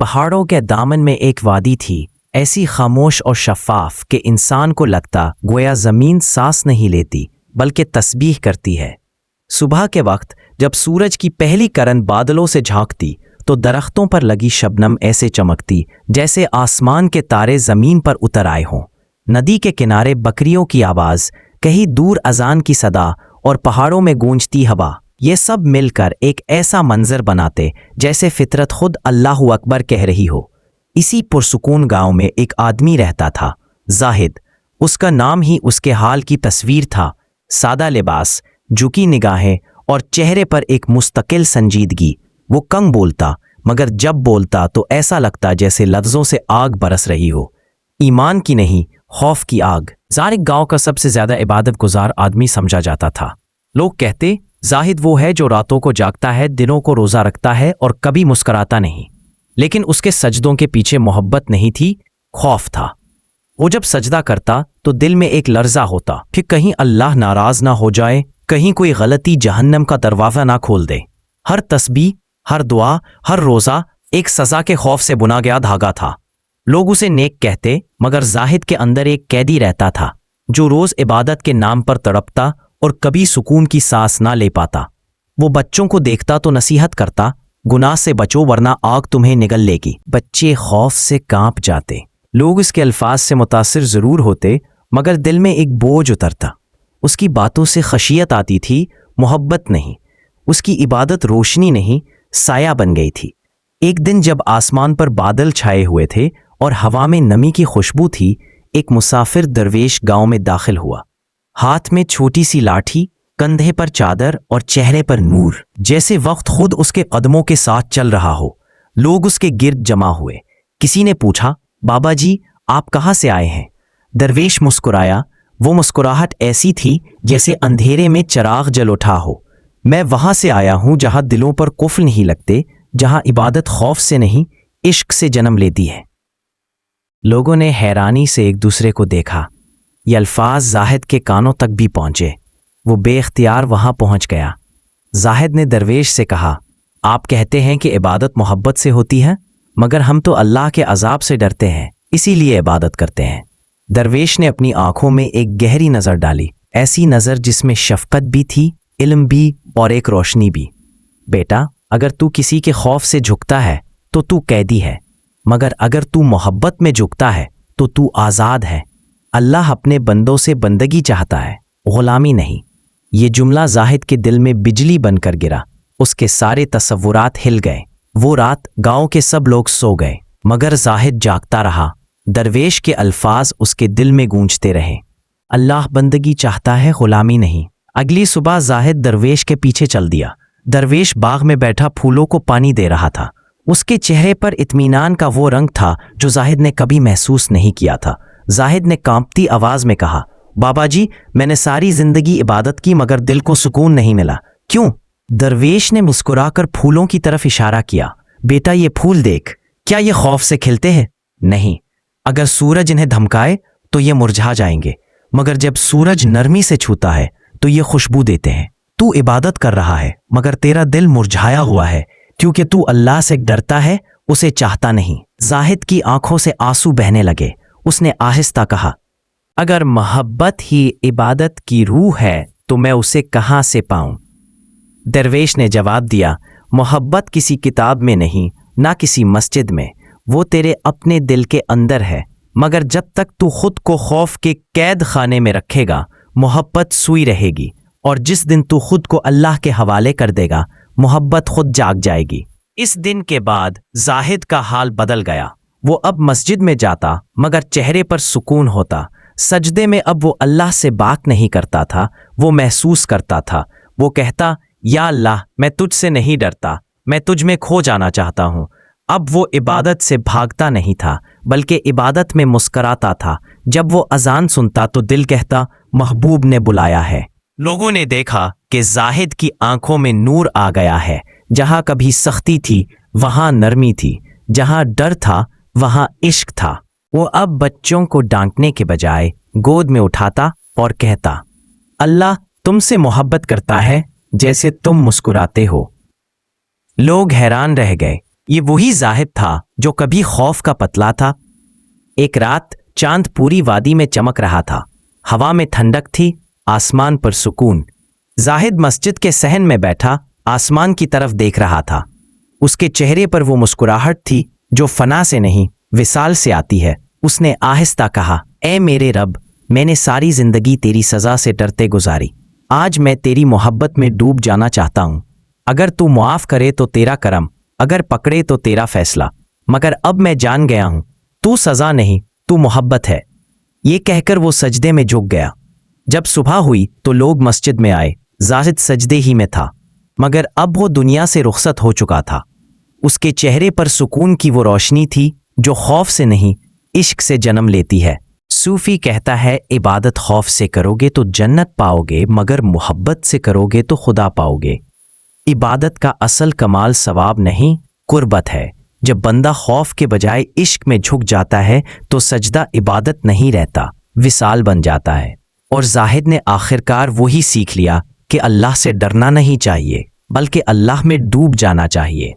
پہاڑوں کے دامن میں ایک وادی تھی، ایسی خاموش اور شفاف کہ انسان کو لگتا گویا زمین سانس نہیں لیتی بلکہ تسبیح کرتی ہے۔ صبح کے وقت جب سورج کی پہلی کرن بادلوں سے جھانکتی تو درختوں پر لگی شبنم ایسے چمکتی جیسے آسمان کے تارے زمین پر اتر آئے ہوں۔ ندی کے کنارے بکریوں کی آواز، کہیں دور اذان کی صدا اور پہاڑوں میں گونجتی ہوا، یہ سب مل کر ایک ایسا منظر بناتے جیسے فطرت خود اللہ اکبر کہہ رہی ہو۔ اسی پرسکون گاؤں میں ایک آدمی رہتا تھا، زاہد۔ اس کا نام ہی اس کے حال کی تصویر تھا، سادہ لباس، جھکی نگاہیں اور چہرے پر ایک مستقل سنجیدگی۔ وہ کم بولتا، مگر جب بولتا تو ایسا لگتا جیسے لفظوں سے آگ برس رہی ہو، ایمان کی نہیں، خوف کی آگ۔ زاہد گاؤں کا سب سے زیادہ عبادت گزار آدمی سمجھا جاتا تھا۔ لوگ کہتے زاہد وہ ہے جو راتوں کو جاگتا ہے، دنوں کو روزہ رکھتا ہے اور کبھی مسکراتا نہیں۔ لیکن اس کے سجدوں کے پیچھے محبت نہیں تھی، خوف تھا۔ وہ جب سجدہ کرتا تو دل میں ایک لرزہ ہوتا کہ کہیں اللہ ناراض نہ ہو جائے، کہیں کوئی غلطی جہنم کا دروازہ نہ کھول دے۔ ہر تسبیح، ہر دعا، ہر روزہ ایک سزا کے خوف سے بنا گیا دھاگا تھا۔ لوگ اسے نیک کہتے، مگر زاہد کے اندر ایک قیدی رہتا تھا جو روز عبادت کے نام پر تڑپتا اور کبھی سکون کی سانس نہ لے پاتا۔ وہ بچوں کو دیکھتا تو نصیحت کرتا، گناہ سے بچو ورنہ آگ تمہیں نگل لے گی۔ بچے خوف سے کانپ جاتے۔ لوگ اس کے الفاظ سے متاثر ضرور ہوتے، مگر دل میں ایک بوجھ اترتا۔ اس کی باتوں سے خشیت آتی تھی، محبت نہیں۔ اس کی عبادت روشنی نہیں، سایہ بن گئی تھی۔ ایک دن جب آسمان پر بادل چھائے ہوئے تھے اور ہوا میں نمی کی خوشبو تھی، ایک مسافر درویش گاؤں میں داخل ہوا۔ ہاتھ میں چھوٹی سی لاٹھی، کندھے پر چادر اور چہرے پر نور، جیسے وقت خود اس کے قدموں کے ساتھ چل رہا ہو۔ لوگ اس کے گرد جمع ہوئے۔ کسی نے پوچھا، بابا جی آپ کہاں سے آئے ہیں؟ درویش مسکرایا۔ وہ مسکراہٹ ایسی تھی جیسے اندھیرے میں چراغ جل اٹھا ہو۔ میں وہاں سے آیا ہوں جہاں دلوں پر قفل نہیں لگتے، جہاں عبادت خوف سے نہیں، عشق سے جنم لیتی ہے۔ لوگوں نے حیرانی سے ایک دوسرے کو دیکھا۔ یہ الفاظ زاہد کے کانوں تک بھی پہنچے۔ وہ بے اختیار وہاں پہنچ گیا۔ زاہد نے درویش سے کہا، آپ کہتے ہیں کہ عبادت محبت سے ہوتی ہے، مگر ہم تو اللہ کے عذاب سے ڈرتے ہیں، اسی لیے عبادت کرتے ہیں۔ درویش نے اپنی آنکھوں میں ایک گہری نظر ڈالی، ایسی نظر جس میں شفقت بھی تھی، علم بھی اور ایک روشنی بھی۔ بیٹا، اگر تو کسی کے خوف سے جھکتا ہے تو تو قیدی ہے، مگر اگر تو محبت میں جھکتا ہے تو تو آزاد ہے۔ اللہ اپنے بندوں سے بندگی چاہتا ہے، غلامی نہیں۔ یہ جملہ زاہد کے دل میں بجلی بن کر گرا۔ اس کے سارے تصورات ہل گئے۔ وہ رات گاؤں کے سب لوگ سو گئے، مگر زاہد جاگتا رہا۔ درویش کے الفاظ اس کے دل میں گونجتے رہے، اللہ بندگی چاہتا ہے، غلامی نہیں۔ اگلی صبح زاہد درویش کے پیچھے چل دیا۔ درویش باغ میں بیٹھا پھولوں کو پانی دے رہا تھا۔ اس کے چہرے پر اطمینان کا وہ رنگ تھا جو زاہد نے کبھی محسوس نہیں کیا تھا۔ زاہد نے کانپتی آواز میں کہا، بابا جی میں نے ساری زندگی عبادت کی مگر دل کو سکون نہیں ملا، کیوں؟ درویش نے مسکرا کر پھولوں کی طرف اشارہ کیا، بیٹا یہ پھول دیکھ، کیا یہ خوف سے کھلتے ہیں؟ نہیں، اگر سورج انہیں دھمکائے تو یہ مرجھا جائیں گے، مگر جب سورج نرمی سے چھوتا ہے تو یہ خوشبو دیتے ہیں۔ تو عبادت کر رہا ہے مگر تیرا دل مرجھایا ہوا ہے، کیونکہ تو اللہ سے ڈرتا ہے، اسے چاہتا نہیں۔ زاہد کی آنکھوں سے آنسو بہنے لگے۔ اس نے آہستہ کہا، اگر محبت ہی عبادت کی روح ہے تو میں اسے کہاں سے پاؤں؟ درویش نے جواب دیا، محبت کسی کتاب میں نہیں، نہ کسی مسجد میں، وہ تیرے اپنے دل کے اندر ہے۔ مگر جب تک تو خود کو خوف کے قید خانے میں رکھے گا، محبت سوئی رہے گی، اور جس دن تو خود کو اللہ کے حوالے کر دے گا، محبت خود جاگ جائے گی۔ اس دن کے بعد زاہد کا حال بدل گیا۔ وہ اب مسجد میں جاتا مگر چہرے پر سکون ہوتا۔ سجدے میں اب وہ اللہ سے بات نہیں کرتا تھا، وہ محسوس کرتا تھا۔ وہ کہتا، یا اللہ میں تجھ سے نہیں ڈرتا، میں تجھ میں کھو جانا چاہتا ہوں۔ اب وہ عبادت سے بھاگتا نہیں تھا بلکہ عبادت میں مسکراتا تھا۔ جب وہ اذان سنتا تو دل کہتا، محبوب نے بلایا ہے۔ لوگوں نے دیکھا کہ زاہد کی آنکھوں میں نور آ گیا ہے۔ جہاں کبھی سختی تھی وہاں نرمی تھی، جہاں ڈر تھا وہاں عشق تھا۔ وہ اب بچوں کو ڈانٹنے کے بجائے گود میں اٹھاتا اور کہتا، اللہ تم سے محبت کرتا ہے جیسے تم مسکراتے ہو۔ لوگ حیران رہ گئے، یہ وہی زاہد تھا جو کبھی خوف کا پتلا تھا۔ ایک رات چاند پوری وادی میں چمک رہا تھا، ہوا میں ٹھنڈک تھی، آسمان پر سکون۔ زاہد مسجد کے صحن میں بیٹھا آسمان کی طرف دیکھ رہا تھا۔ اس کے چہرے پر وہ مسکراہٹ تھی جو فنا سے نہیں وصال سے آتی ہے۔ اس نے آہستہ کہا، اے میرے رب، میں نے ساری زندگی تیری سزا سے ڈرتے گزاری، آج میں تیری محبت میں ڈوب جانا چاہتا ہوں۔ اگر تو معاف کرے تو تیرا کرم، اگر پکڑے تو تیرا فیصلہ، مگر اب میں جان گیا ہوں تو سزا نہیں، تو محبت ہے۔ یہ کہہ کر وہ سجدے میں جھک گیا۔ جب صبح ہوئی تو لوگ مسجد میں آئے۔ زاہد سجدے ہی میں تھا، مگر اب وہ دنیا سے رخصت ہو چکا تھا۔ اس کے چہرے پر سکون کی وہ روشنی تھی جو خوف سے نہیں، عشق سے جنم لیتی ہے۔ صوفی کہتا ہے، عبادت خوف سے کرو گے تو جنت پاؤ گے، مگر محبت سے کرو گے تو خدا پاؤ گے۔ عبادت کا اصل کمال ثواب نہیں، قربت ہے۔ جب بندہ خوف کے بجائے عشق میں جھک جاتا ہے تو سجدہ عبادت نہیں رہتا، وصال بن جاتا ہے۔ اور زاہد نے آخرکار وہی سیکھ لیا کہ اللہ سے ڈرنا نہیں چاہیے، بلکہ اللہ میں ڈوب جانا چاہیے۔